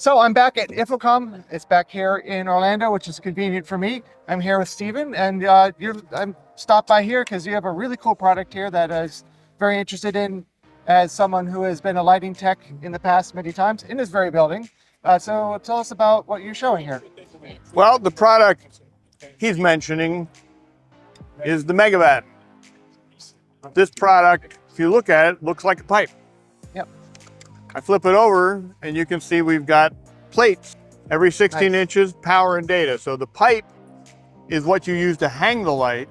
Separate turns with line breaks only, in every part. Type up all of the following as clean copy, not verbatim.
So I'm back at Infocomm. It's back here in Orlando, which is convenient for me. I'm here with Steven, and I'm stopped by here because you have a really cool product here that I was very interested in as someone who has been a lighting tech in the past many times in this very building. So tell us about what you're showing here.
Well, the product he's mentioning is the MEGABATTEN. This product, if you look at it, looks like a pipe.
Yep.
I flip it over and you can see we've got plates every 16 inches, power and data. So the pipe is what you use to hang the light,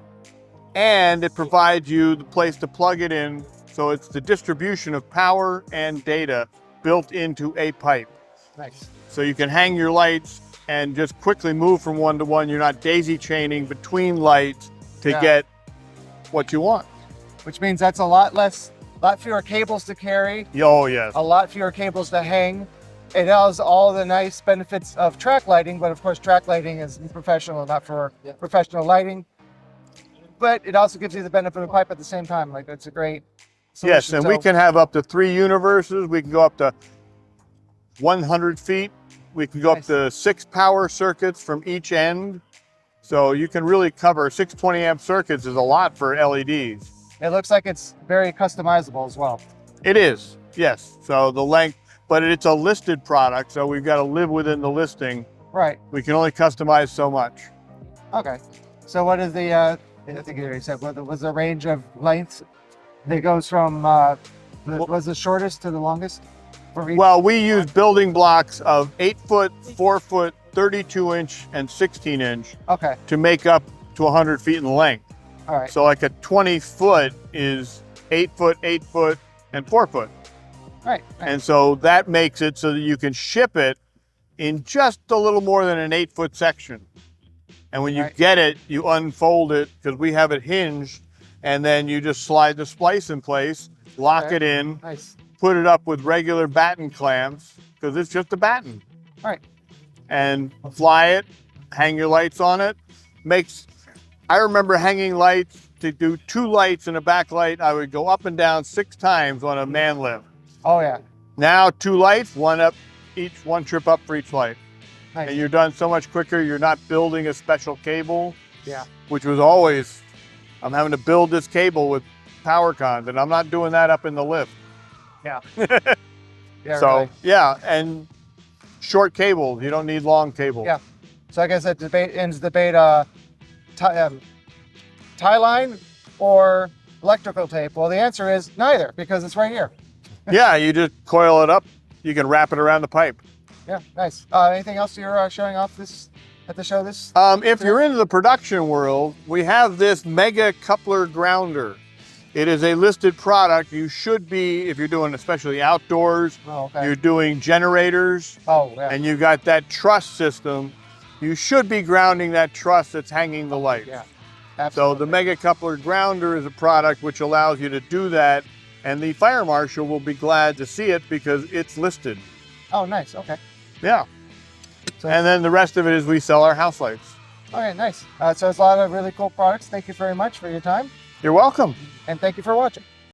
and it provides you the place to plug it in. So it's the distribution of power and data built into a pipe.
Nice.
So you can hang your lights and just quickly move from one to one. You're not daisy chaining between lights to get what you want.
Which means that's a lot fewer cables to carry.
Oh, yes.
A lot fewer cables to hang. It has all the nice benefits of track lighting, but of course track lighting is professional, not for professional lighting. But it also gives you the benefit of pipe at the same time. Like, it's a great solution.
Yes, and we can have up to 3 universes. We can go up to 100 feet. We can go up to 6 power circuits from each end. So you can really cover 620 amp circuits is a lot for LEDs.
It looks like it's very customizable as well.
It is, yes. So the length, but it's a listed product, so we've got to live within the listing.
Right.
We can only customize so much.
Okay. So what is the, I think you already said, what was the range of lengths that goes from, was the shortest to the longest? For each?
Well, we use building blocks of 8 foot, 4 foot, 32 inch, and 16 inch to make up to 100 feet in length.
All right.
So like a 20 foot is 8 foot, 8 foot, and 4 foot.
Right.
And so that makes it so that you can ship it in just a little more than an 8 foot section. And when you get it, you unfold it, because we have it hinged, and then you just slide the splice in place, lock it in, put it up with regular batten clamps, because it's just a batten.
Right.
And fly it, hang your lights on it. I remember hanging lights. To do 2 lights and a backlight, I would go up and down 6 times on a man lift.
Oh yeah.
Now 2 lights, one trip up for each light.
Nice.
And you're done so much quicker. You're not building a special cable.
Yeah.
Which was always, I'm having to build this cable with power cons, and I'm not doing that up in the lift.
Yeah.
So yeah, and short cables. You don't need long cables.
Yeah. So I guess that ends debate. Tie line or electrical tape? Well, the answer is neither, because it's right here.
Yeah, you just coil it up. You can wrap it around the pipe.
Yeah, nice. Anything else you're showing off at the show?
If you're into the production world, we have this mega coupler grounder. It is a listed product. You should be, if you're doing especially outdoors, you're doing generators, and you've got that truss system, you should be grounding that truss that's hanging the light.
Yeah.
Absolutely. So the mega coupler grounder is a product which allows you to do that, and the fire marshal will be glad to see it because it's listed.
Oh, nice. Okay.
Yeah. So, and then the rest of it is we sell our house lights.
Okay, nice. So it's a lot of really cool products. Thank you very much for your time.
You're welcome.
And thank you for watching.